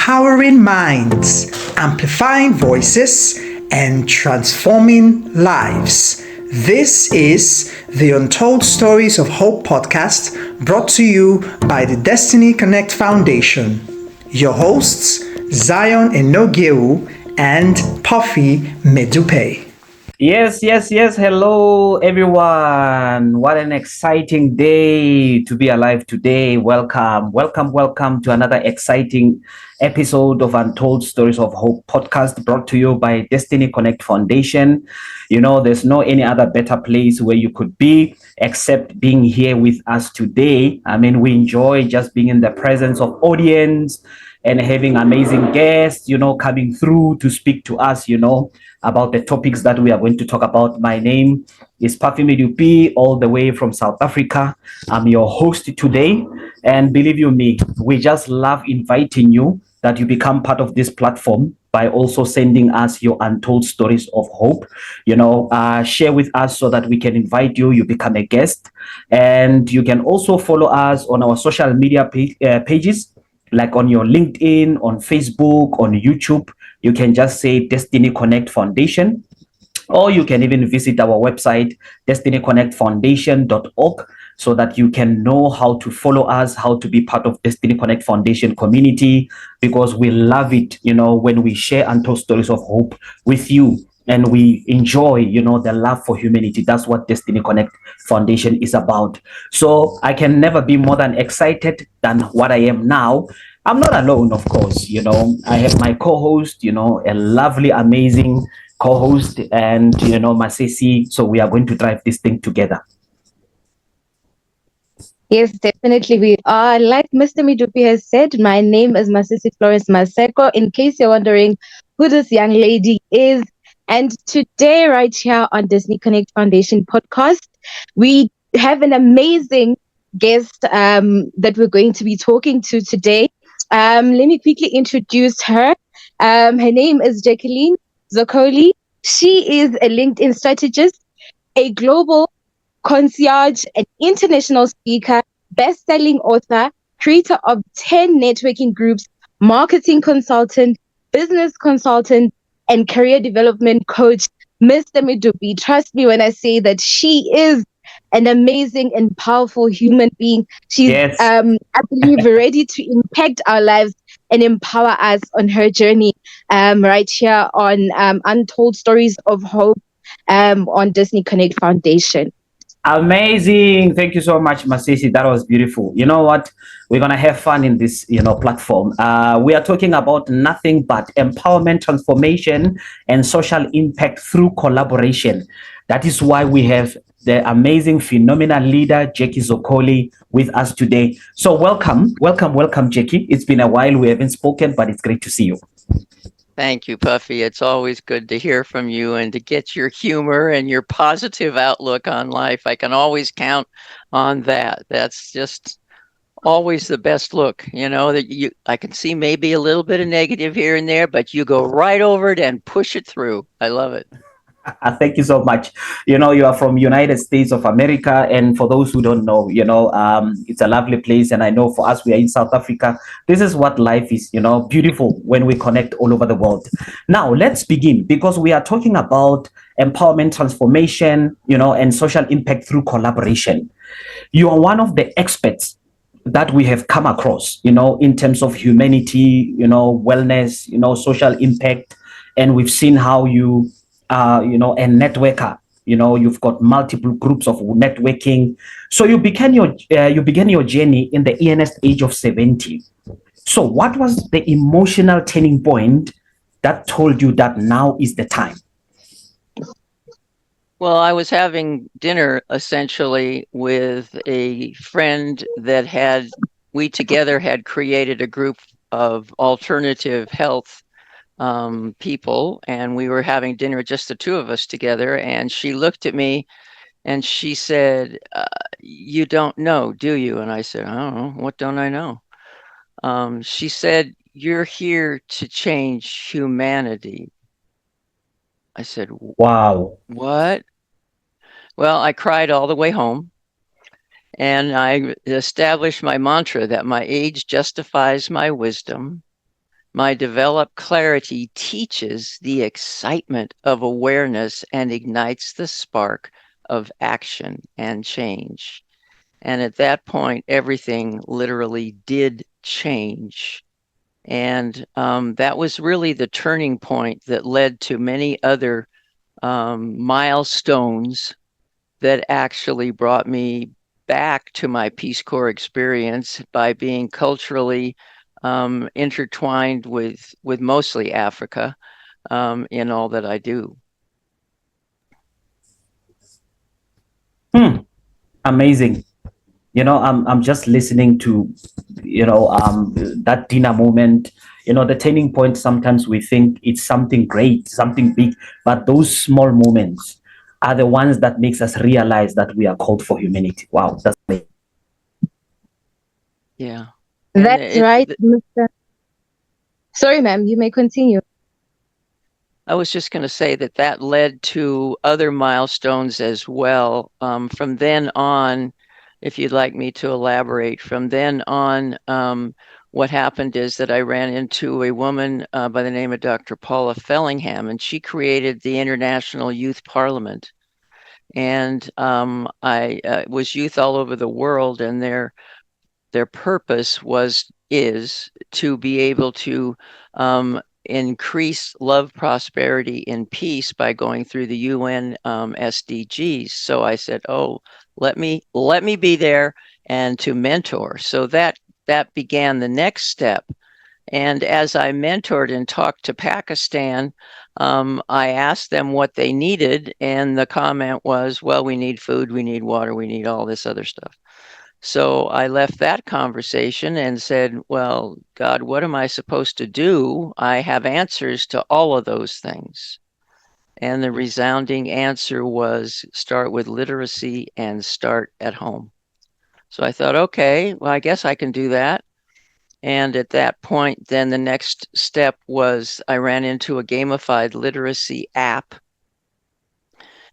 empowering minds, amplifying voices, and transforming lives. This is the Untold Stories of Hope podcast, brought to you by the Destiny Connect Foundation. Your hosts, Zion Enogewu and 𝗕𝗲𝗄𝗍 𝗵𝗍𝗶. Yes. Hello, everyone. What an exciting day to be alive today. Welcome to another exciting episode of Untold Stories of Hope podcast, brought to you by Destiny Connect Foundation. You know, there's no any other better place where you could be except being here with us today. I mean, we enjoy just being in the presence of audience and having amazing guests, coming through to speak to us, about the topics that we are going to talk about. My name is 𝗕𝗲𝗄𝗍 𝗵𝗵𝗶, all the way from South Africa. I'm your host today. And believe you me, we just love inviting you that you become part of this platform by also sending us your untold stories of hope. Share with us so that we can invite you, you become a guest. And you can also follow us on our social media pages, like on your LinkedIn, on Facebook, on YouTube. You can just say Destiny Connect Foundation, or you can even visit our website, destinyconnectfoundation.org, so that you can know how to follow us, how to be part of Destiny Connect Foundation community, because we love it, when we share untold stories of hope with you. And we enjoy, the love for humanity. That's what Destiny Connect Foundation is about. So I can never be more than excited than what I am now. I'm not alone, of course. I have my co-host, a lovely, amazing co-host, and, 𝗕𝗲𝗄𝗍. So we are going to drive this thing together. Yes, definitely we are. Like Mr. 𝗕𝗲𝗄𝗍 has said, my name is 𝗕𝗲𝗄𝗍 𝗵𝗲𝗄𝗍, in case you're wondering who this young lady is. And today, right here on Destiny Connect Foundation podcast, we have an amazing guest that we're going to be talking to today. Let me quickly introduce her. Her name is Jaclyn Zoccoli. She is a LinkedIn strategist, a global concierge, an international speaker, best-selling author, creator of 10 networking groups, marketing consultant, business consultant, and career development coach. Mr. 𝗕𝗲𝗄𝗍, trust me when I say that she is an amazing and powerful human being. She's, Yes. I believe, ready to impact our lives and empower us on her journey, right here on Untold Stories of Hope, on Destiny Connect Foundation. Amazing. Thank you so much, 𝗕𝗲𝗄𝗍. That was beautiful. You know what? We're going to have fun in this, platform. We are talking about nothing but empowerment, transformation, and social impact through collaboration. That is why we have the amazing, phenomenal leader, Jaclyn Zoccoli, with us today. So welcome, Jackie. It's been a while. We haven't spoken, but it's great to see you. Thank you, 𝗕𝗲𝗄𝗍. It's always good to hear from you and to get your humor and your positive outlook on life. I can always count on that. That's just always the best look, that I can see maybe a little bit of negative here and there, but you go right over it and push it through. I love it. Thank you so much. You are from United States of America, and for those who don't know, it's a lovely place. And I know for us, we are in South Africa. This is what life is, beautiful when we connect all over the world. Now, let's begin, because we are talking about empowerment, transformation, and social impact through collaboration. You are one of the experts that we have come across, in terms of humanity, wellness, social impact. And we've seen how you a networker. You've got multiple groups of networking. So you began your journey in the earnest age of 70. So what was the emotional turning point that told you that now is the time? Well, I was having dinner essentially with a friend that we together had created a group of alternative health people, and we were having dinner, just the two of us together, and she looked at me and she said, you don't know, do you? And I said, I don't know. What don't I know? She said, you're here to change humanity. I said, wow. What? Well, I cried all the way home, and I established my mantra that my age justifies my wisdom. My developed clarity teaches the excitement of awareness and ignites the spark of action and change. And at that point, everything literally did change. And that was really the turning point that led to many other milestones that actually brought me back to my Peace Corps experience by being culturally intertwined with mostly Africa in all that I do. Amazing. I'm just listening to, that dinner moment, the turning point. Sometimes we think it's something great, something big, but those small moments are the ones that makes us realize that we are called for humanity. Wow, that's amazing. Yeah. That's right, Mr. Sorry, ma'am, you may continue. I was just going to say that led to other milestones as well. From then on, if you'd like me to elaborate, from then on, what happened is that I ran into a woman by the name of Dr. Paula Fellingham, and she created the International Youth Parliament. And I was youth all over the world, and their purpose is to be able to increase love, prosperity, and peace by going through the UN SDGs. So I said, "Oh, let me be there and to mentor." So that began the next step. And as I mentored and talked to Pakistan, I asked them what they needed, and the comment was, "Well, we need food, we need water, we need all this other stuff." So I left that conversation and said, "Well, God, what am I supposed to do? I have answers to all of those things." And the resounding answer was start with literacy and start at home. So I thought, okay, well, I guess I can do that. And at that point, then the next step was I ran into a gamified literacy app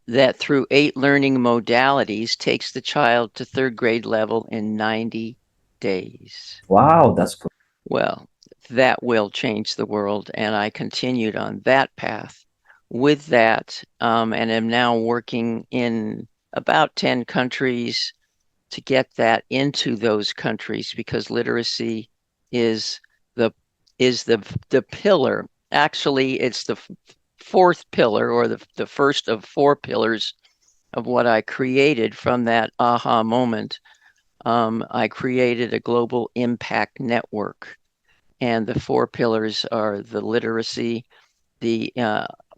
that through 8 learning modalities takes the child to 3rd grade level in 90 days. Wow, that's cool. Well, that will change the world. And I continued on that path with that and am now working in about 10 countries to get that into those countries, because literacy is the pillar. Actually, it's the 4th pillar, or the first of 4 pillars of what I created from that aha moment. I created a global impact network, and the 4 pillars are the literacy, the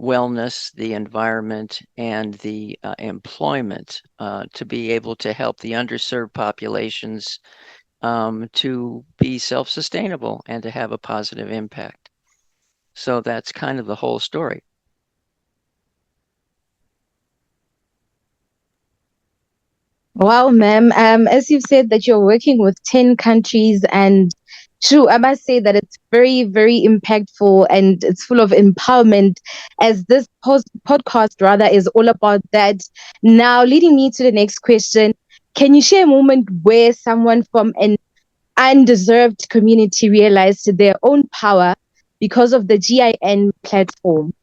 wellness, the environment, and the employment, to be able to help the underserved populations to be self-sustainable and to have a positive impact. So that's kind of the whole story. Wow, ma'am. As you've said that you're working with 10 countries, and true, I must say that it's very, very impactful and it's full of empowerment, as this podcast rather is all about that. Now, leading me to the next question, can you share a moment where someone from an undeserved community realized their own power because of the GIN platform?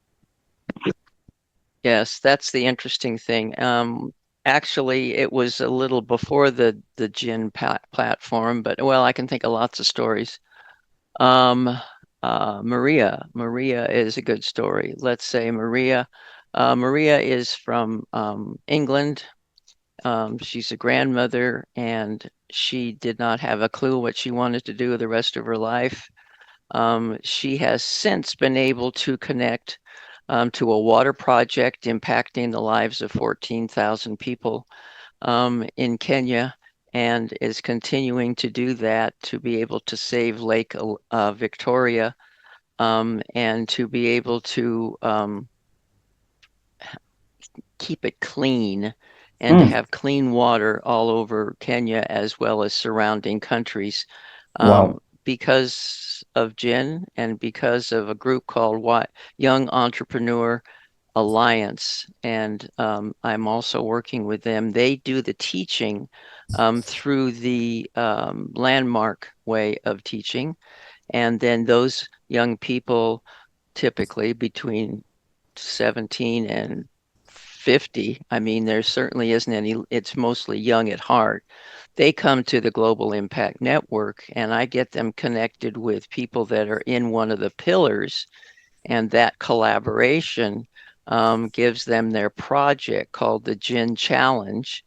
Yes, that's the interesting thing. Actually, it was a little before the GIN platform, but well, I can think of lots of stories. Maria is a good story. Let's say Maria is from England. She's a grandmother, and she did not have a clue what she wanted to do the rest of her life. She has since been able to connect to a water project impacting the lives of 14,000 people in Kenya, and is continuing to do that to be able to save Lake Victoria, and to be able to keep it clean and to have clean water all over Kenya as well as surrounding countries. Wow. Because of GIN and because of a group called Young Entrepreneur Alliance. And I'm also working with them. They do the teaching through the landmark way of teaching. And then those young people, typically between 17 and 50, I mean, there certainly isn't any, it's mostly young at heart. They come to the Global Impact Network, and I get them connected with people that are in one of the pillars, and that collaboration gives them their project called the Gin Challenge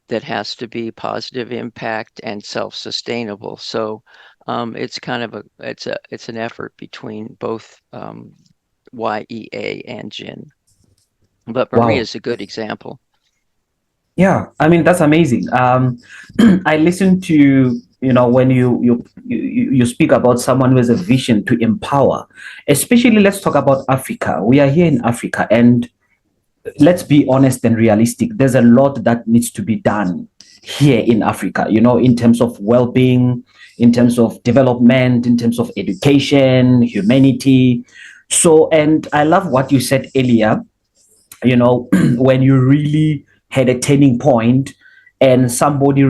that has to be positive impact and self-sustainable. So it's kind of it's an effort between both YEA and Gin. But Maria Wow. is a good example. Yeah, I mean, that's amazing. I listened to, when you speak about someone who has a vision to empower, especially let's talk about Africa. We are here in Africa, and let's be honest and realistic. There's a lot that needs to be done here in Africa, in terms of well-being, in terms of development, in terms of education, humanity. So, and I love what you said earlier, when you really had a turning point and somebody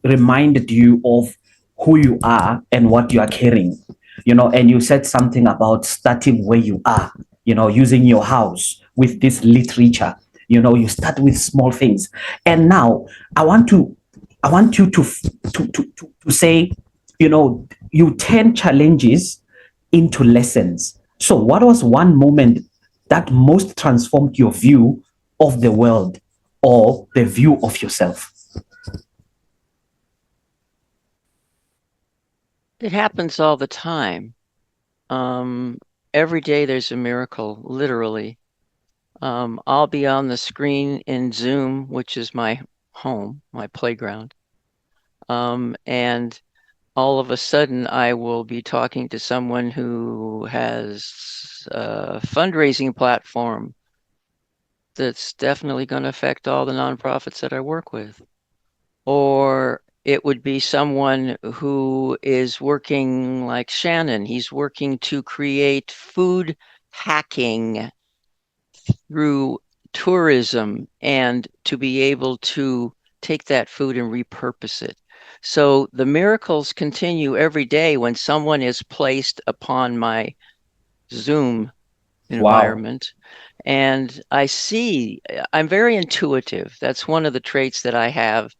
reminded you of who you are and what you are carrying, and you said something about starting where you are, using your house with this literature, you start with small things. And now I want you to say, you turn challenges into lessons. So what was one moment that most transformed your view of the world or the view of yourself? It happens all the time. Every day there's a miracle, literally. I'll be on the screen in Zoom, which is my home, my playground. And all of a sudden I will be talking to someone who has a fundraising platform that's definitely going to affect all the nonprofits that I work with. Or it would be someone who is working like Shannon. He's working to create food hacking through tourism and to be able to take that food and repurpose it. So the miracles continue every day when someone is placed upon my Zoom Wow. environment. And I'm very intuitive. That's one of the traits that I have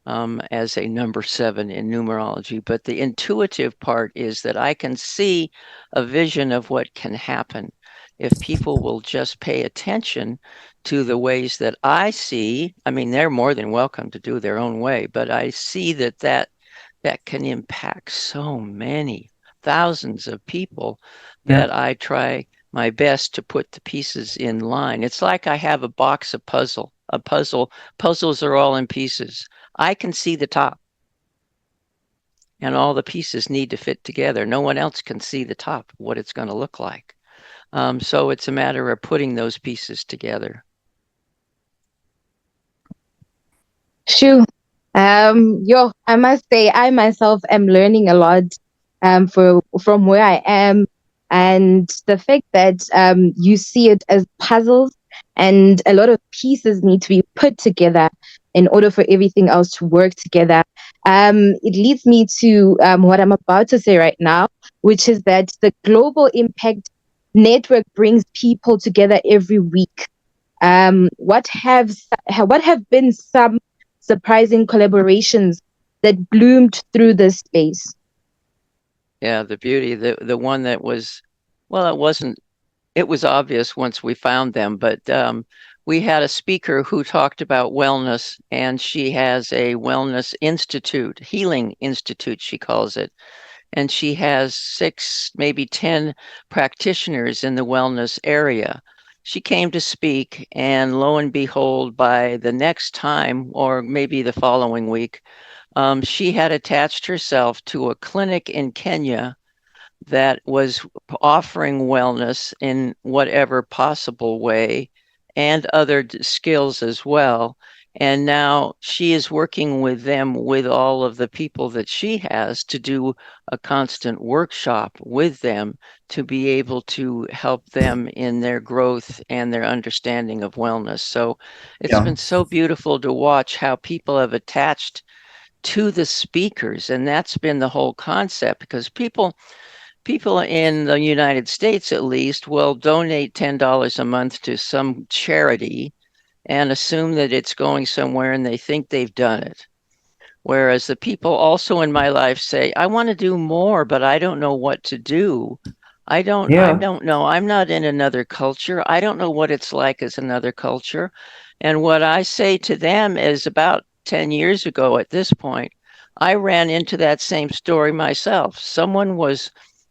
as a number 7 in numerology. But the intuitive part is that I can see a vision of what can happen if people will just pay attention to the ways that I see. I mean, they're more than welcome to do their own way, but I see that can impact so many thousands of people that I try my best to put the pieces in line. It's like I have a box of puzzles are all in pieces. I can see the top, and all the pieces need to fit together. No one else can see the top, what it's going to look like. So it's a matter of putting those pieces together. Shoo. I must say, I myself am learning a lot from where I am, and the fact that you see it as puzzles and a lot of pieces need to be put together in order for everything else to work together. It leads me to what I'm about to say right now, which is that the Global Impact Network brings people together every week. What have been some surprising collaborations that bloomed through this space? Yeah, the beauty, the one that was, well, it was obvious once we found them, but we had a speaker who talked about wellness, and she has a wellness institute, healing institute, she calls it. And she has 6, maybe 10 practitioners in the wellness area. She came to speak, and lo and behold, by the next time, or maybe the following week, she had attached herself to a clinic in Kenya that was offering wellness in whatever possible way and other skills as well. And now she is working with them, with all of the people that she has, to do a constant workshop with them to be able to help them in their growth and their understanding of wellness. So it's been so beautiful to watch how people have attached to the speakers. And that's been the whole concept, because people people in the United States, at least, will donate $10 a month to some charity and assume that it's going somewhere and they think they've done it. Whereas the people also in my life say, I want to do more, but I don't know what to do. I don't know. I'm not in another culture. I don't know what it's like as another culture. And what I say to them is about 10 years ago at this point, I ran into that same story myself.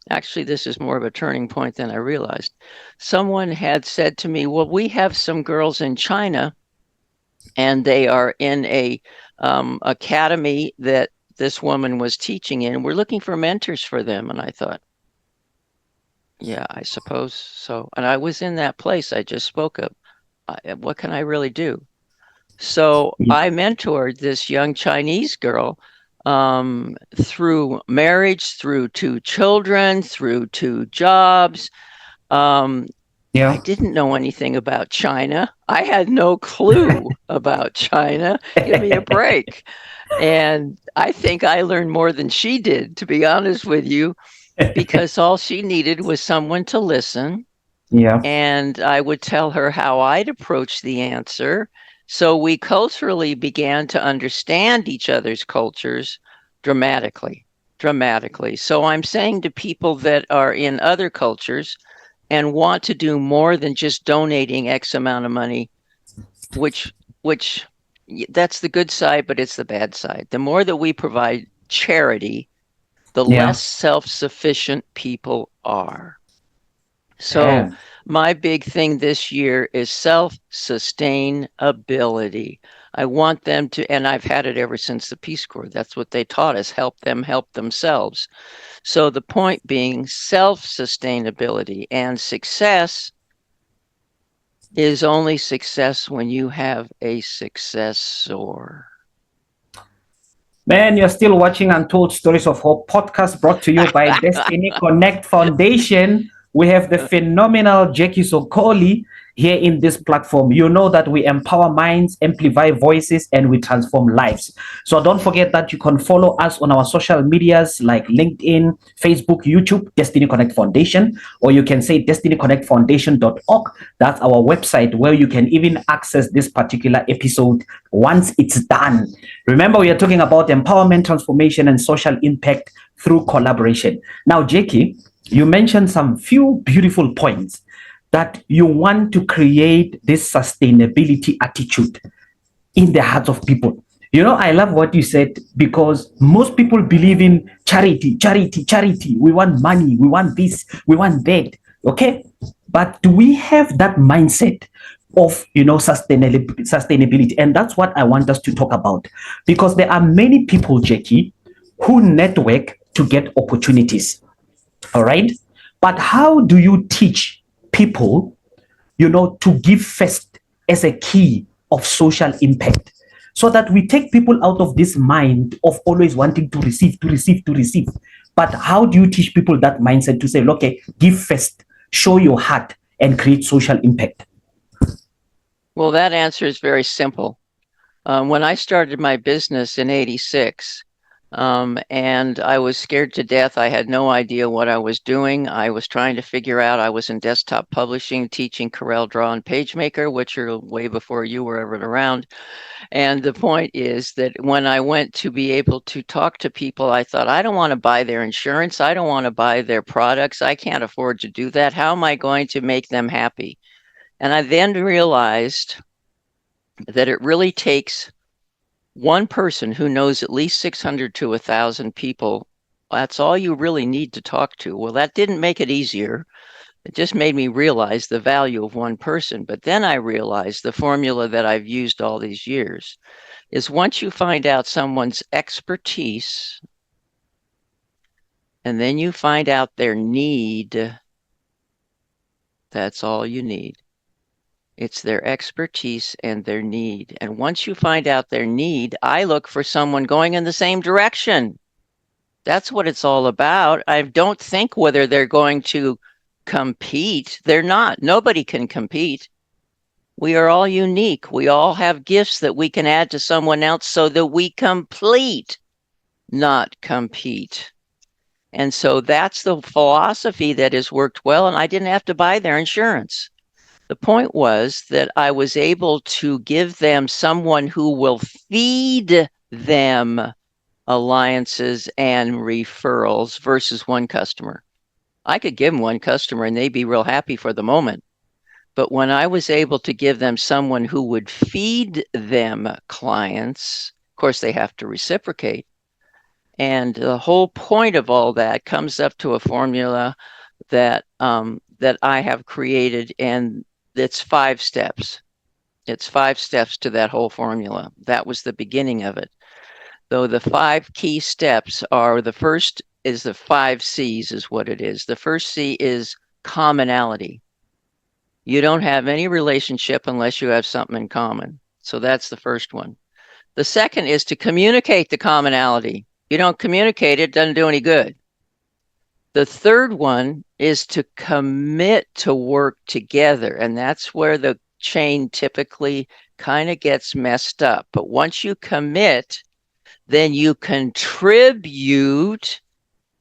Actually, this is more of a turning point than I realized. Someone had said to me, well, we have some girls in China and they are in a academy that this woman was teaching in. We're looking for mentors for them. And I thought, yeah, I suppose so. And I was in that place I just spoke of. What can I really do? So I mentored this young Chinese girl through marriage, through 2 children, through 2 jobs. I didn't know anything about China. I had no clue about China. Give me a break. And I think I learned more than she did, to be honest with you, because all she needed was someone to listen. Yeah. And I would tell her how I'd approach the answer. So we culturally began to understand each other's cultures dramatically. So I'm saying to people that are in other cultures and want to do more than just donating X amount of money, which that's the good side, but it's the bad side. The more that we provide charity, the less self-sufficient people are. So my big thing this year is self-sustainability. I want them to, and I've had it ever since the Peace Corps. That's what they taught us, help them help themselves. So the point being self-sustainability, and success is only success when you have a successor. Man, you're still watching Untold Stories of Hope podcast brought to you by Destiny Connect Foundation. We have the phenomenal Jaclyn Zoccoli here in this platform. You know that we empower minds, amplify voices, and we transform lives. So don't forget that you can follow us on our social medias like LinkedIn, Facebook, YouTube, Destiny Connect Foundation, or you can say destinyconnectfoundation.org. That's our website where you can even access this particular episode once it's done. Remember, we are talking about empowerment, transformation, and social impact through collaboration. Now, Jackie, you mentioned some few beautiful points that you want to create this sustainability attitude in the hearts of people. You know, I love what you said, because most people believe in charity. We want money, we want this, we want that. Okay. But do we have that mindset of, sustainability? And that's what I want us to talk about, because there are many people, Jackie, who network to get opportunities. All right. But how do you teach people, to give first as a key of social impact, so that we take people out of this mind of always wanting to receive? But how do you teach people that mindset to say, okay, give first, show your heart, and create social impact? Well, that answer is very simple. When I started my business in '86, and I was scared to death. I had no idea what I was doing. I was trying to figure out, I was in desktop publishing, teaching CorelDRAW and PageMaker, which are way before you were ever around. And the point is that when I went to be able to talk to people, I thought, I don't want to buy their insurance. I don't want to buy their products. I can't afford to do that. How am I going to make them happy? And I then realized that it really takes one person who knows at least 600 to 1,000 people. That's all you really need to talk to. Well, that didn't make it easier. It just made me realize the value of one person. But then I realized the formula that I've used all these years is, once you find out someone's expertise, and then you find out their need, that's all you need. It's their expertise and their need. And once you find out their need, I look for someone going in the same direction. That's what it's all about. I don't think whether they're going to compete. They're not. Nobody can compete. We are all unique. We all have gifts that we can add to someone else so that we complete, not compete. And so that's the philosophy that has worked well, and I didn't have to buy their insurance. The point was that I was able to give them someone who will feed them alliances and referrals versus one customer. I could give them one customer and they'd be real happy for the moment. But when I was able to give them someone who would feed them clients, of course, they have to reciprocate. And the whole point of all that comes up to a formula that that I have created, and it's 5 steps. It's 5 steps to that whole formula. That was the beginning of it. Though the 5 key steps are, the first is the 5 C's is what it is. The first C is commonality. You don't have any relationship unless you have something in common. So that's the first one. The second is to communicate the commonality. You don't communicate, it doesn't do any good. The third one is to commit to work together. And that's where the chain typically kind of gets messed up. But once you commit, then you contribute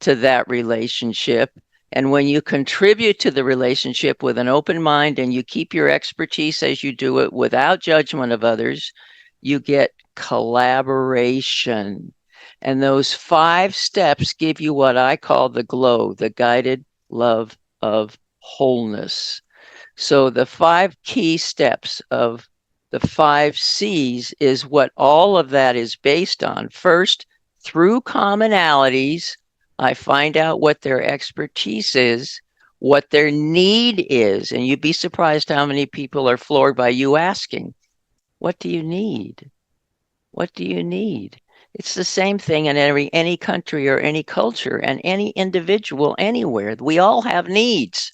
to that relationship. And when you contribute to the relationship with an open mind and you keep your expertise as you do it without judgment of others, you get collaboration. And those 5 steps give you what I call the GLOW, the guided love of wholeness. So the 5 key steps of the 5 C's is what all of that is based on. First, through commonalities, I find out what their expertise is, what their need is. And you'd be surprised how many people are floored by you asking, what do you need? What do you need? It's the same thing in any country or any culture and any individual anywhere. We all have needs.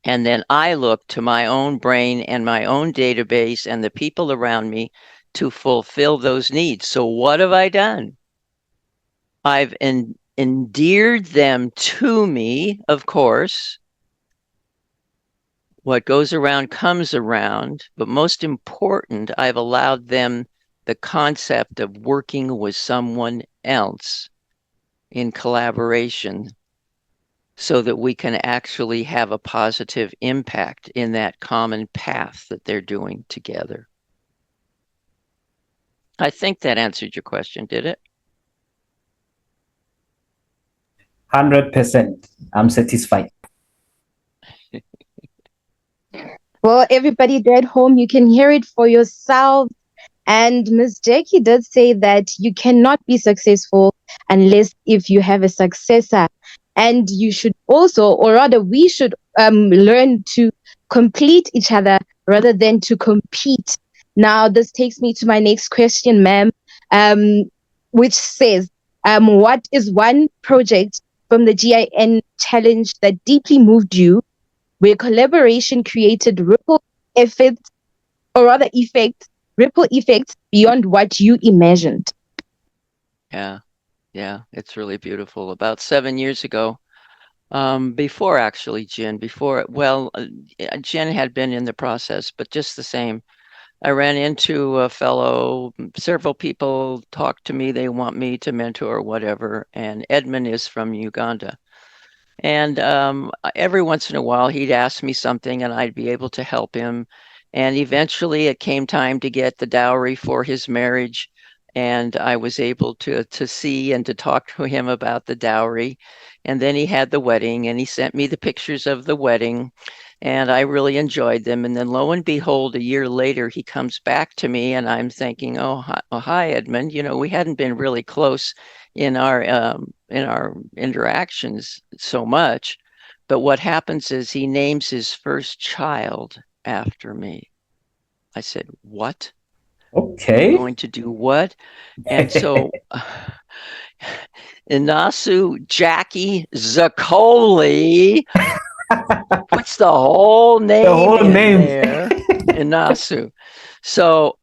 And then I look to my own brain and my own database and the people around me to fulfill those needs. So what have I done? I've endeared them to me, of course. What goes around comes around. But most important, I've allowed them the concept of working with someone else in collaboration so that we can actually have a positive impact in that common path that they're doing together. I think that answered your question, did it? 100%. I'm satisfied. Well, everybody there at home, you can hear it for yourself. And Ms. Jackie did say that you cannot be successful unless if you have a successor. And you should also, or rather we should learn to complete each other rather than to compete. Now, this takes me to my next question, ma'am, which says, what is one project from the GIN challenge that deeply moved you, where collaboration created ripple effects, or rather ripple effects beyond what you imagined? Yeah, it's really beautiful. About 7 years ago, before actually Jen, Jen had been in the process, but just the same, I ran into a fellow, several people talked to me, they want me to mentor or whatever, and Edmund is from Uganda. And every once in a while, he'd ask me something and I'd be able to help him. And eventually it came time to get the dowry for his marriage. And I was able to see and to talk to him about the dowry. And then he had the wedding and he sent me the pictures of the wedding. And I really enjoyed them. And then lo and behold, a year later, he comes back to me and I'm thinking, oh, hi, Edmund. You know, we hadn't been really close in our interactions so much. But what happens is he names his first child after me. I said, what? Okay. You're going to do what? And so 𝗕𝗲𝘁𝗲𝗿 Zoccoli puts the whole name in there. 𝗕𝗲𝘁𝗲𝗿. So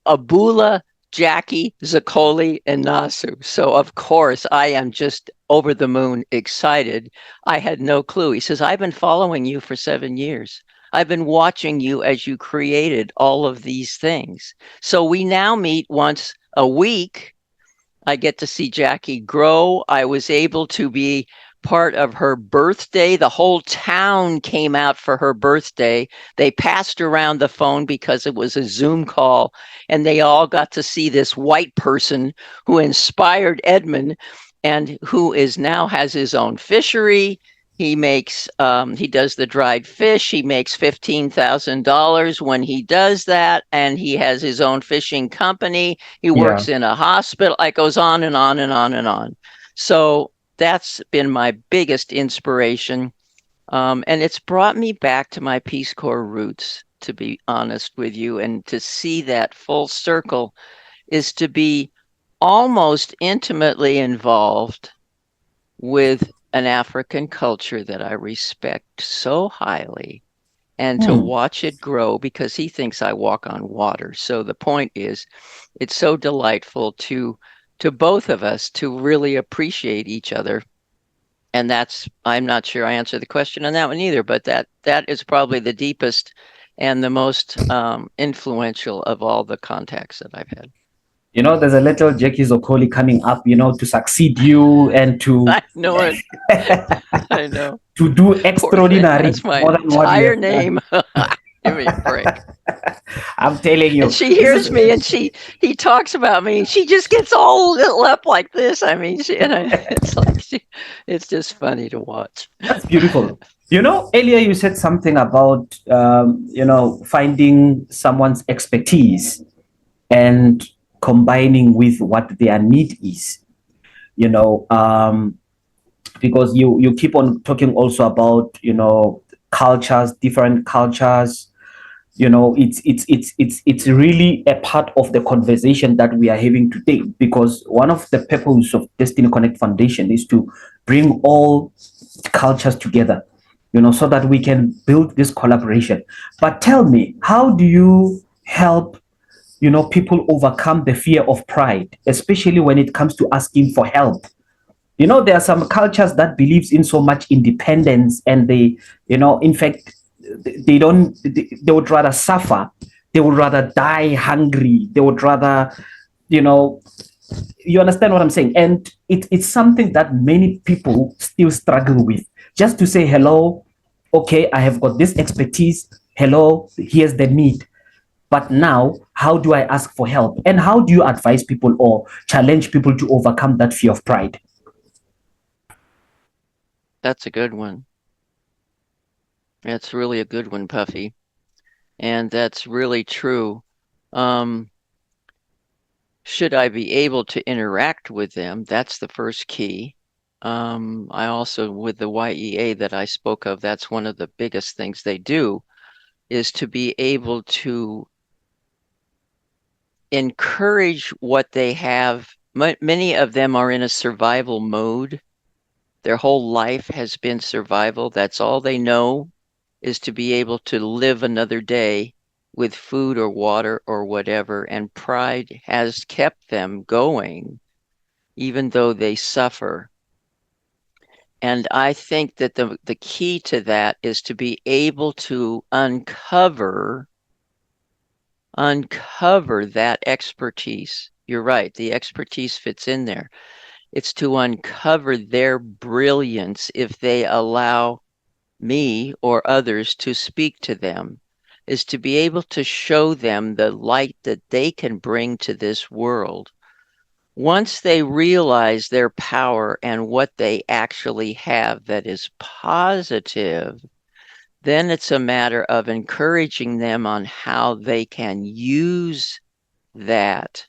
Abula Jackie Zoccoli 𝗕𝗲𝘁𝗲. So of course I am just over the moon excited. I had no clue. He says, I've been following you for 7 years. I've been watching you as you created all of these things. So we now meet once a week I get to see Jackie grow. I was able to be part of her birthday. The whole town came out for her birthday. They passed around the phone because it was a Zoom call, and they all got to see this white person who inspired Edmund and who is now has his own fishery. He makes he does the dried fish. He makes $15,000 when he does that, and he has his own fishing company. He works in a hospital. It goes on and on and on and on. So that's been my biggest inspiration, and it's brought me back to my Peace Corps roots. To be honest with you, and to see that full circle is to be almost intimately involved with an African culture that I respect so highly, and to watch it grow, because he thinks I walk on water. So the point is, it's so delightful to both of us to really appreciate each other. And that's, I'm not sure I answered the question on that one either, but that is probably the deepest and the most influential of all the contacts that I've had. You know, there's a little Jaclyn Zoccoli coming up, you know, to succeed you and to I know it. I know. To do extraordinary. That's my entire name. Give me a break. I'm telling you. And she hears me, and he talks about me, and she just gets all lit up like this. I mean, it's just funny to watch. That's beautiful. You know, earlier you said something about, you know, finding someone's expertise and combining with what their need is, you know, because you keep on talking also about, you know, cultures, different cultures. You know, it's really a part of the conversation that we are having today, because one of the purposes of Destiny Connect Foundation is to bring all cultures together, you know, so that we can build this collaboration. But tell me, how do you help, you know, people overcome the fear of pride, especially when it comes to asking for help? You know, there are some cultures that believes in so much independence, and they, you know, in fact, they would rather suffer. They would rather die hungry. They would rather, you know, you understand what I'm saying? And it's something that many people still struggle with. Just to say, hello, okay, I have got this expertise. Hello, here's the need. But now, how do I ask for help? And how do you advise people or challenge people to overcome that fear of pride? That's a good one. That's really a good one, Puffy. And that's really true. Should I be able to interact with them? That's the first key. I also, with the YEA that I spoke of, that's one of the biggest things they do, is to be able to encourage what they have. Many of them are in a survival mode. Their whole life has been survival. That's all they know, is to be able to live another day with food or water or whatever. And pride has kept them going, even though they suffer. And I think that the key to that is to be able to uncover that expertise. You're right, the expertise fits in there. It's to uncover their brilliance if they allow me or others to speak to them, is to be able to show them the light that they can bring to this world. Once they realize their power and what they actually have that is positive, then it's a matter of encouraging them on how they can use that,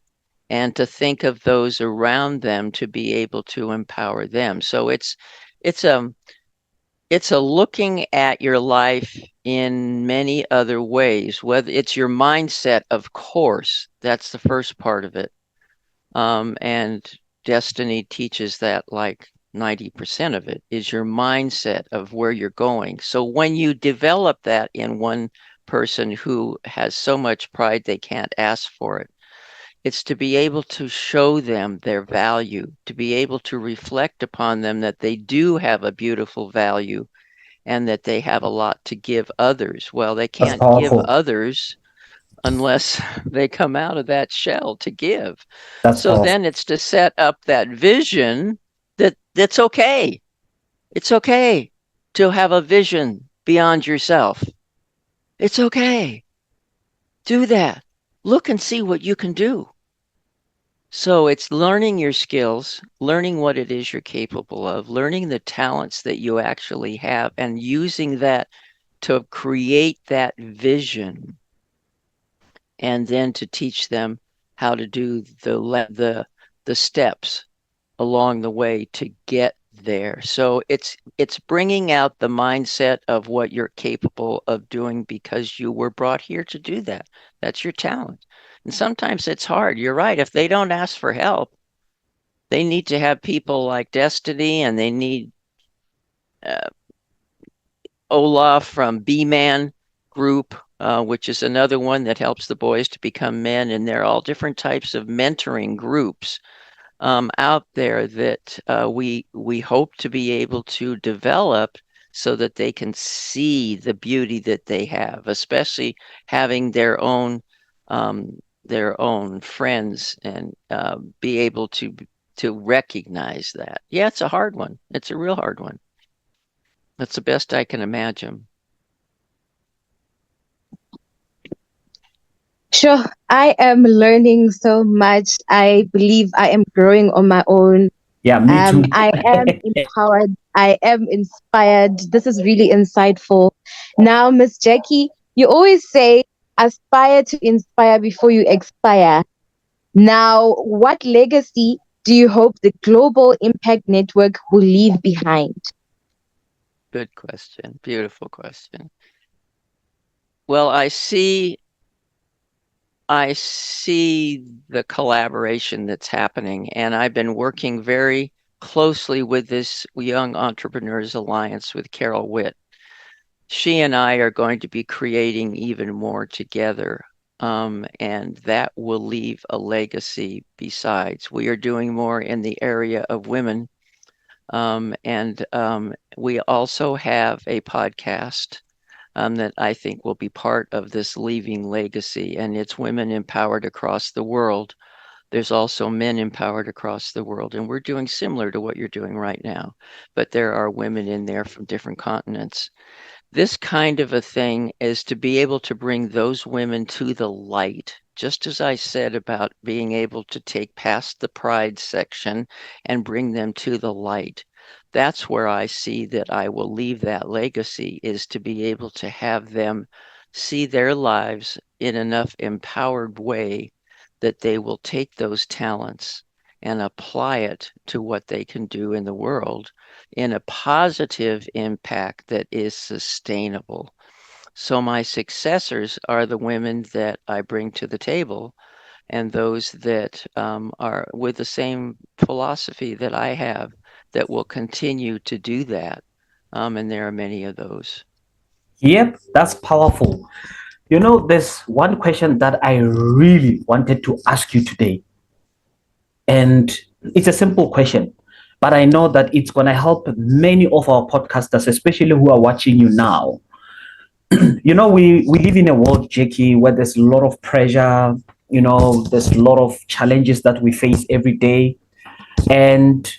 and to think of those around them to be able to empower them. So it's a looking at your life in many other ways. Whether it's your mindset, of course, that's the first part of it. And Destiny teaches that like 90% of it is your mindset of where you're going. So when you develop that in one person who has so much pride they can't ask for it, it's to be able to show them their value, to be able to reflect upon them that they do have a beautiful value and that they have a lot to give others. Well, they can't give others unless they come out of that shell to give. That's So powerful. then it's to set up that vision that's okay. It's okay to have a vision beyond yourself. It's okay. Do that. Look and see what you can do. So it's learning your skills, learning what it is you're capable of, learning the talents that you actually have, and using that to create that vision, and then to teach them how to do the steps along the way to get there. So it's bringing out the mindset of what you're capable of doing because you were brought here to do that. That's your talent. And sometimes it's hard. You're right. If they don't ask for help, they need to have people like Destiny, and they need Olaf from B-Man group, which is another one that helps the boys to become men. And they're all different types of mentoring groups out there that we hope to be able to develop so that they can see the beauty that they have, especially having their own friends, and be able to recognize that. Yeah, it's a hard one. It's a real hard one. That's the best I can imagine. Sure, I am learning so much. I believe I am growing on my own. Yeah, me too. I am empowered. I am inspired. This is really insightful. Now, Miss Jackie, you always say aspire to inspire before you expire. Now, what legacy do you hope the Global Impact Network will leave behind? Good question. Beautiful question. Well, I see the collaboration that's happening, and I've been working very closely with this Young Entrepreneurs Alliance with Carol Witt. She and I are going to be creating even more together, and that will leave a legacy besides. We are doing more in the area of women, and we also have a podcast that I think will be part of this leaving legacy, and it's Women Empowered Across the World. There's also Men Empowered Across the World, and we're doing similar to what you're doing right now, but there are women in there from different continents. This kind of a thing is to be able to bring those women to the light, just as I said about being able to take past the pride section and bring them to the light. That's where I see that I will leave that legacy, is to be able to have them see their lives in enough empowered way that they will take those talents and apply it to what they can do in the world in a positive impact that is sustainable. So my successors are the women that I bring to the table, and those that are with the same philosophy that I have, that will continue to do that. And there are many of those. Yep, that's powerful. You know, there's one question that I really wanted to ask you today. And it's a simple question, but I know that it's going to help many of our podcasters, especially who are watching you now. You know, we live in a world, Jackie, where there's a lot of pressure, you know, there's a lot of challenges that we face every day. And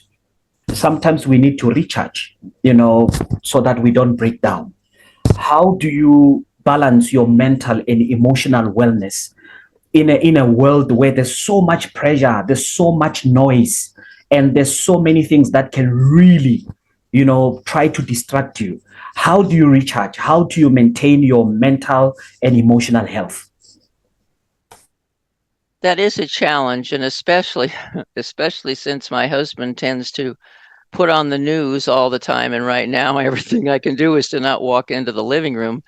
sometimes we need to recharge, you know, so that we don't break down. How do you balance your mental and emotional wellness in a world where there's so much pressure, there's so much noise, and there's so many things that can really, you know, try to distract you? How do you recharge? How do you maintain your mental and emotional health? That is a challenge, and especially since my husband tends to put on the news all the time, and right now everything I can do is to not walk into the living room.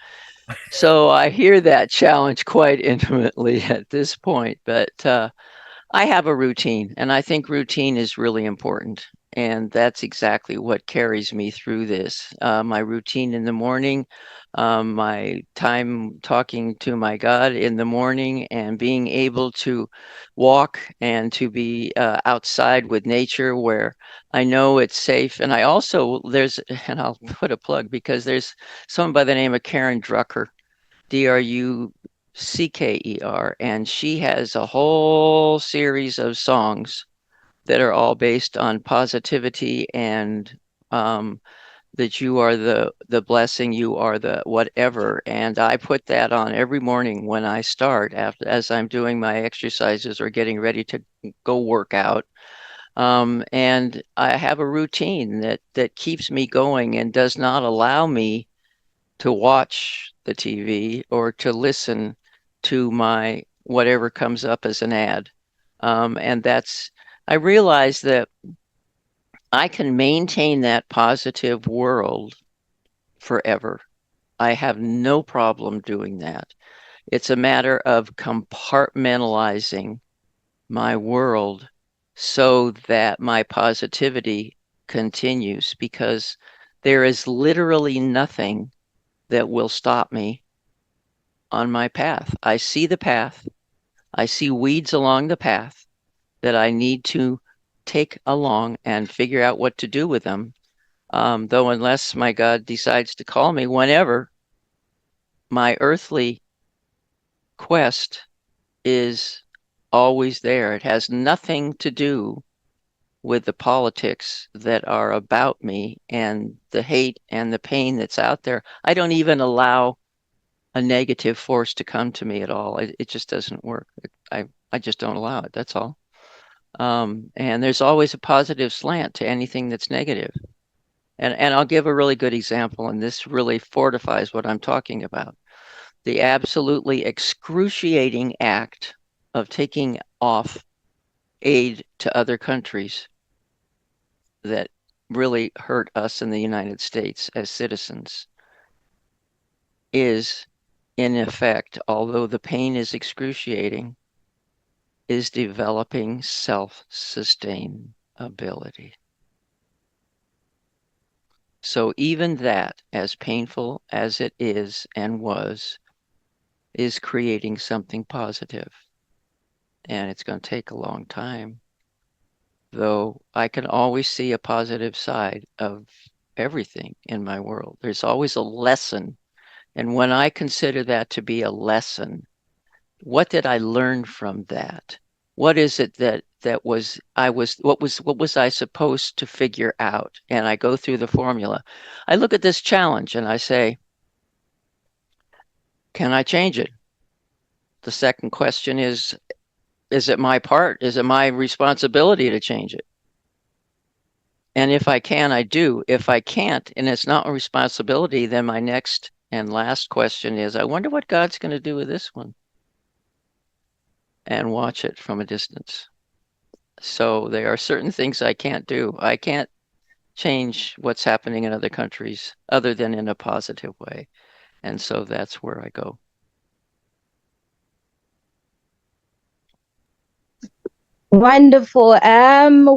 So I hear that challenge quite intimately at this point, but I have a routine, and I think routine is really important. And that's exactly what carries me through this. My routine in the morning, my time talking to my God in the morning, and being able to walk and to be outside with nature where I know it's safe. And I also, and I'll put a plug, because there's someone by the name of Karen Drucker, 𝗕𝗲𝗄𝗃, and she has a whole series of songs that are all based on positivity and that you are the blessing, you are the whatever. And I put that on every morning when I start, as I'm doing my exercises or getting ready to go work out. And I have a routine that keeps me going and does not allow me to watch the TV or to listen to my whatever comes up as an ad. And I realize that I can maintain that positive world forever. I have no problem doing that. It's a matter of compartmentalizing my world so that my positivity continues, because there is literally nothing that will stop me on my path. I see the path. I see weeds along the path that I need to take along and figure out what to do with them. Though unless my God decides to call me whenever, my earthly quest is always there. It has nothing to do with the politics that are about me and the hate and the pain that's out there. I don't even allow a negative force to come to me at all. It just doesn't work. I just don't allow it. That's all. And there's always a positive slant to anything that's negative. And I'll give a really good example, and this really fortifies what I'm talking about. The absolutely excruciating act of taking off aid to other countries that really hurt us in the United States as citizens is, in effect, although the pain is excruciating, is developing self-sustainability. So even that, as painful as it is and was, is creating something positive. And it's going to take a long time, though I can always see a positive side of everything in my world. There's always a lesson. And when I consider that to be a lesson, what did I learn from that? What is it what was I supposed to figure out? And I go through the formula. I look at this challenge and I say, can I change it? The second question is it my part? Is it my responsibility to change it? And if I can, I do. If I can't, and it's not a responsibility, then my next and last question is, I wonder what God's going to do with this one. And watch it from a distance. So there are certain things I can't do. I can't change what's happening in other countries other than in a positive way. And so that's where I go. Wonderful.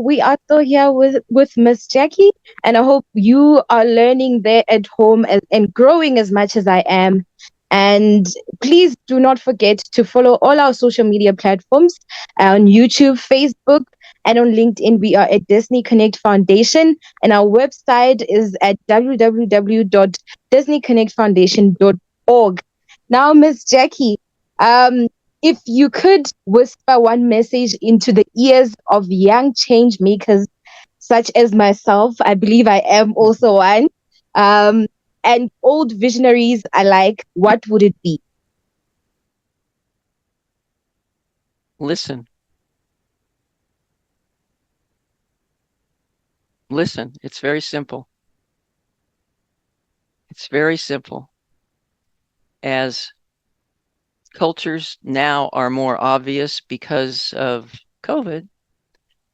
We are still here with Miss Jackie, and I hope you are learning there at home and growing as much as I am. And please do not forget to follow all our social media platforms on YouTube, Facebook, and on LinkedIn. We are at Destiny Connect Foundation, and our website is at www.destinyconnectfoundation.org. Now, Miss Jackie, if you could whisper one message into the ears of young change makers such as myself, I believe I am also one, and old visionaries alike, what would it be? Listen. Listen. It's very simple. It's very simple. As cultures now are more obvious because of COVID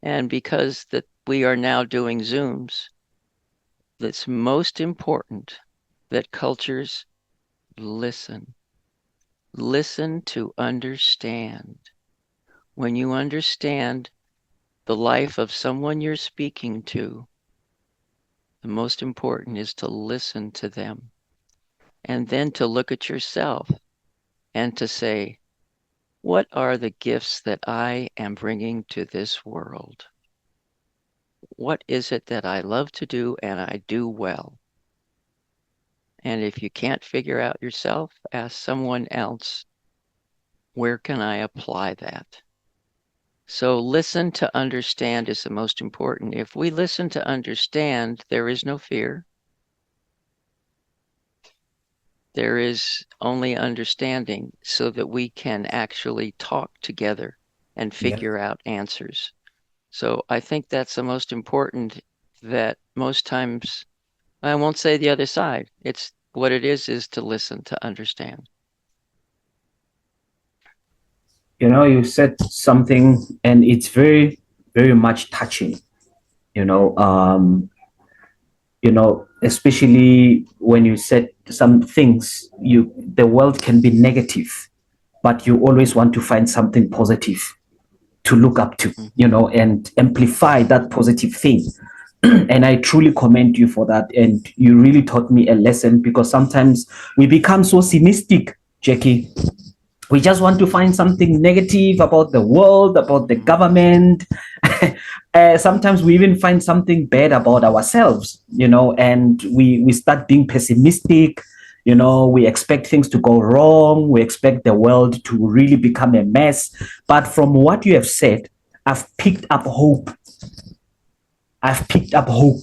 and because that we are now doing Zooms, it's most important that cultures listen. Listen to understand. When you understand the life of someone you're speaking to, the most important is to listen to them and then to look at yourself and to say, what are the gifts that I am bringing to this world? What is it that I love to do and I do well? And if you can't figure out yourself, ask someone else where can I apply that? So listen to understand is the most important. If we listen to understand, there is no fear. There is only understanding so that we can actually talk together and figure out answers. So I think that's the most important, that most times, I won't say the other side. It's what it is to listen to understand. You know, you said something and it's very, very much touching, you know, especially when you said some things, the world can be negative, but you always want to find something positive to look up to, you know, and amplify that positive thing. And I truly commend you for that. And you really taught me a lesson, because sometimes we become so cynical, Jackie. We just want to find something negative about the world, about the government. Sometimes we even find something bad about ourselves, you know, and we start being pessimistic. You know, we expect things to go wrong. We expect the world to really become a mess. But from what you have said, I've picked up hope. I've picked up hope.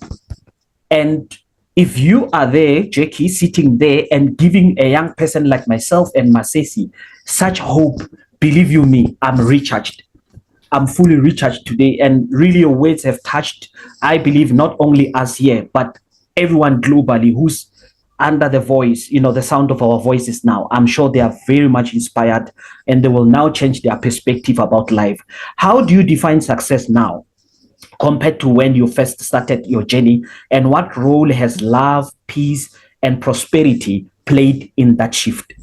And if you are there, Jackie, sitting there and giving a young person like myself and Masesi such hope, believe you me, I'm recharged. I'm fully recharged today. And really, your words have touched, I believe, not only us here, but everyone globally who's under the voice, you know, the sound of our voices now. I'm sure they are very much inspired, and they will now change their perspective about life. How do you define success now compared to when you first started your journey? And what role has love, peace, and prosperity played in that shift?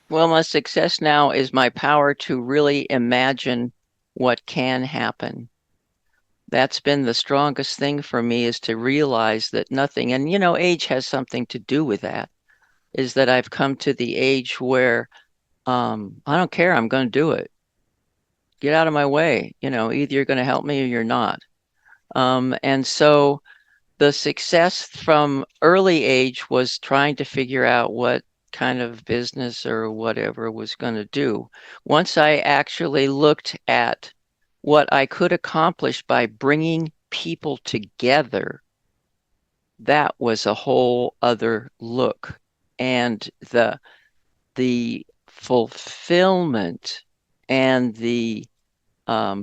Well, my success now is my power to really imagine what can happen. That's been the strongest thing for me, is to realize that nothing, and you know, age has something to do with that, is that I've come to the age where I don't care, I'm going to do it. Get out of my way. You know, either you're going to help me or you're not. And so the success from early age was trying to figure out what kind of business or whatever was going to do. Once I actually looked at what I could accomplish by bringing people together, that was a whole other look. And the fulfillment and the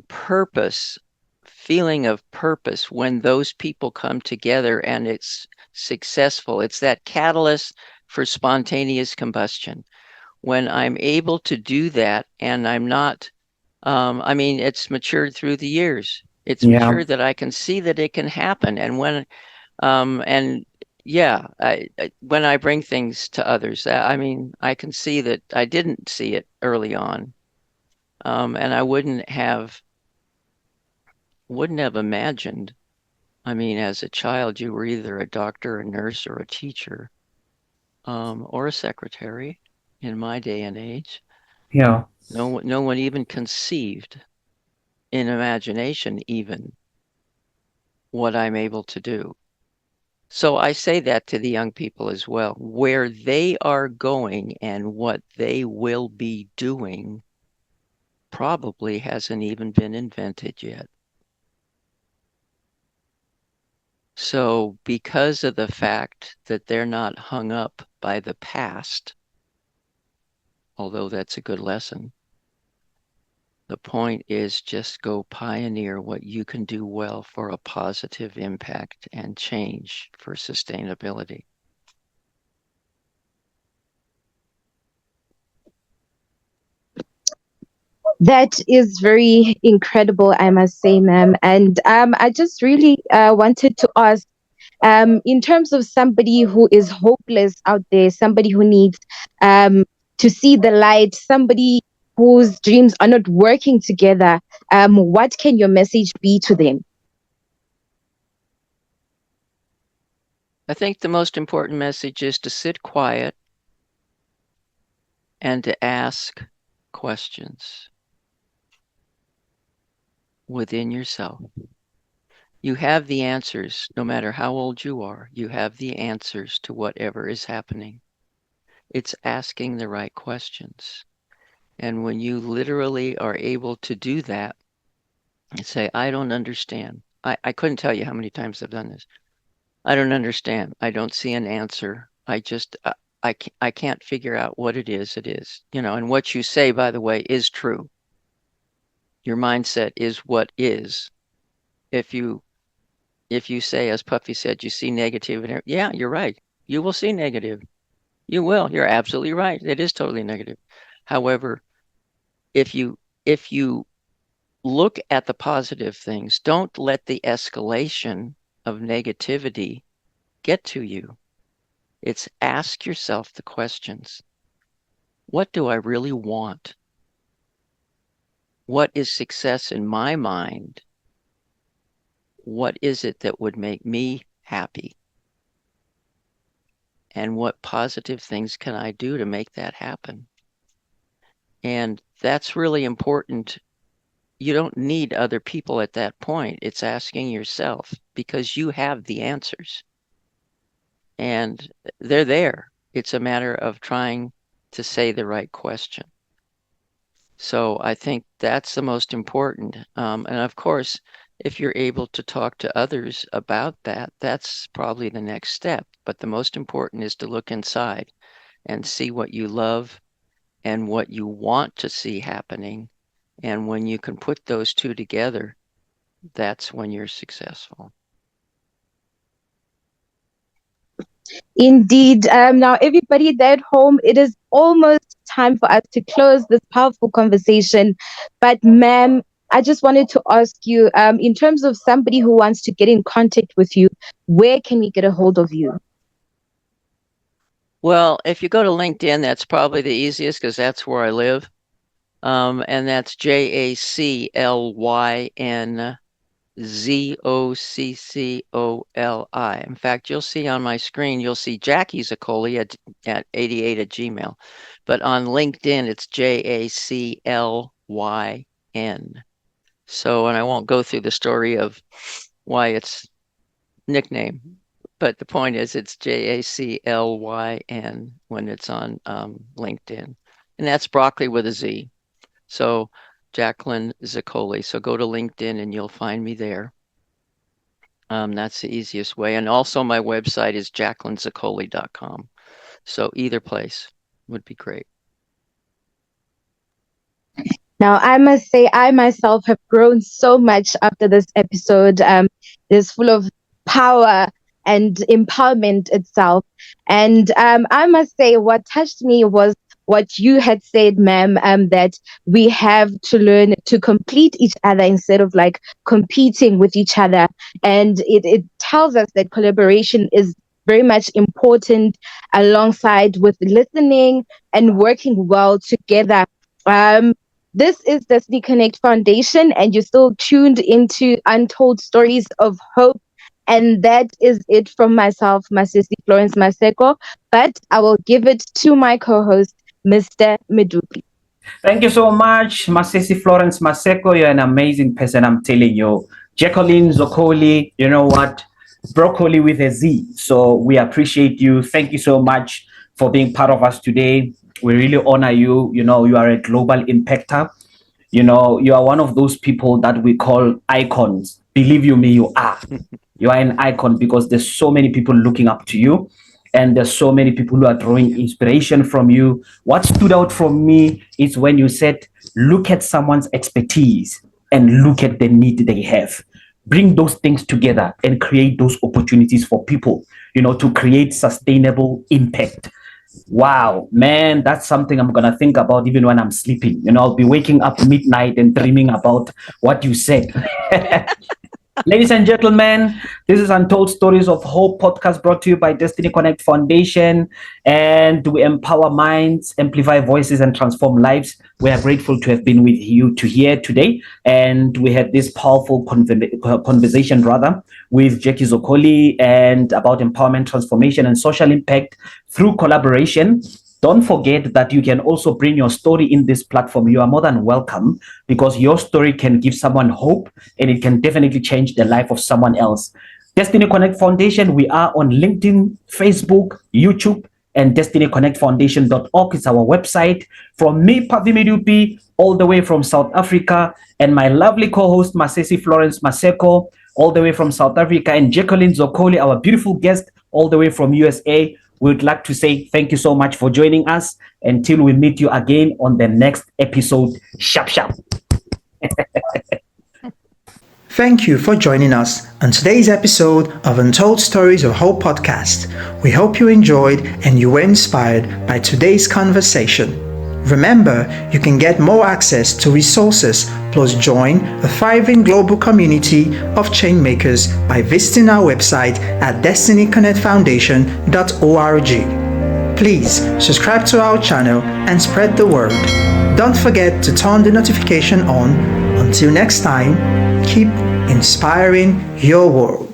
purpose, feeling of purpose when those people come together and it's successful. It's that catalyst for spontaneous combustion. When I'm able to do that, and I'm not, I mean, it's matured through the years. It's matured that I can see that it can happen. And when, and yeah, when I bring things to others, I mean, I can see that I didn't see it early on. And I wouldn't have imagined. I mean, as a child, you were either a doctor, a nurse, or a teacher, or a secretary in my day and age. Yeah. No one even conceived in imagination even what I'm able to do. So I say that to the young people as well. Where they are going and what they will be doing probably hasn't even been invented yet. So because of the fact that they're not hung up by the past, although that's a good lesson, the point is just go pioneer what you can do well for a positive impact and change for sustainability. That is very incredible, I must say, ma'am. And I just really wanted to ask, in terms of somebody who is hopeless out there, somebody who needs to see the light, somebody whose dreams are not working together, what can your message be to them? I think the most important message is to sit quiet and to ask questions within yourself. You have the answers, no matter how old you are. You have the answers to whatever is happening. It's asking the right questions. And when you literally are able to do that and say, I don't understand. I couldn't tell you how many times I've done this. I don't understand. I don't see an answer. I can't figure out what it is. And what you say, by the way, is true. Your mindset is what is. If you say, as Puffy said, you see negative, and yeah, you're right. You will see negative. You will. You're absolutely right. It is totally negative. However, if you look at the positive things, don't let the escalation of negativity get to you. It's ask yourself the questions. What do I really want? What is success in my mind? What is it that would make me happy? And what positive things can I do to make that happen? And that's really important. You don't need other people at that point. It's asking yourself, because you have the answers. And they're there. It's a matter of trying to say the right question. So I think that's the most important. And of course, if you're able to talk to others about that, that's probably the next step. But the most important is to look inside and see what you love and what you want to see happening. And when you can put those two together, that's when you're successful. Indeed. Now, everybody there at home, it is almost time for us to close this powerful conversation. But, ma'am, I just wanted to ask you, in terms of somebody who wants to get in contact with you, where can we get a hold of you? Well, if you go to LinkedIn, that's probably the easiest because that's where I live. And that's JaclynZoccoli. In fact, you'll see on my screen, you'll see Jackie Zoccoli at 88@gmail. But on LinkedIn, it's JACLYN. So, and I won't go through the story of why it's nickname, but the point is it's JACLYN when it's on LinkedIn. And that's broccoli with a Z. So Jaclyn Zoccoli. So go to LinkedIn and you'll find me there. That's the easiest way. And also my website is jaclynzoccoli.com. So either place would be great. Now, I must say, I myself have grown so much after this episode. It's full of power and empowerment itself. And I must say, what touched me was what you had said, ma'am, that we have to learn to complete each other instead of like competing with each other. And it tells us that collaboration is very much important alongside with listening and working well together. This is the 𝗕𝗲 Connect Foundation, and you're still tuned into Untold Stories of Hope. And that is it from myself, Masisi Florence Maseko. But I will give it to my co-host, Mr. Medupi. Thank you so much, Masisi Florence Maseko. You're an amazing person, I'm telling you. Jaclyn Zoccoli, you know what? Broccoli with a Z. So we appreciate you. Thank you so much for being part of us today. We really honor you. You know, you are a global impactor. You know, you are one of those people that we call icons. Believe you me, you are. You are an icon because there's so many people looking up to you. And there's so many people who are drawing inspiration from you. What stood out from me is when you said, look at someone's expertise and look at the need they have. Bring those things together and create those opportunities for people, you know, to create sustainable impact. Wow, man, that's something I'm going to think about even when I'm sleeping. You know, I'll be waking up midnight and dreaming about what you said. Ladies and gentlemen, this is Untold Stories of Hope podcast brought to you by 𝗕𝗲 Connect Foundation. And we empower minds, amplify voices, and transform lives. We are grateful to have been with you here today. And we had this powerful conversation with Jackie Zoccoli and about empowerment, transformation, and social impact through collaboration. Don't forget that you can also bring your story in this platform. You are more than welcome because your story can give someone hope and it can definitely change the life of someone else. 𝗕𝗲 Connect Foundation, we are on LinkedIn, Facebook, YouTube, and destinyconnectfoundation.org is our website. From me, 𝗵𝘵𝗻𝗻𝗻𝗻, all the way from South Africa, and my lovely co-host, Masisi Florence Maseko, all the way from South Africa, and Jaclyn Zoccoli, our beautiful guest, all the way from USA. We would like to say thank you so much for joining us. Until we meet you again on the next episode. Sharp, sharp. Thank you for joining us on today's episode of Untold Stories of Hope podcast. We hope you enjoyed and you were inspired by today's conversation. Remember, you can get more access to resources plus join a thriving global community of change makers by visiting our website at destinyconnectfoundation.org. Please subscribe to our channel and spread the word. Don't forget to turn the notification on. Until next time, keep inspiring your world.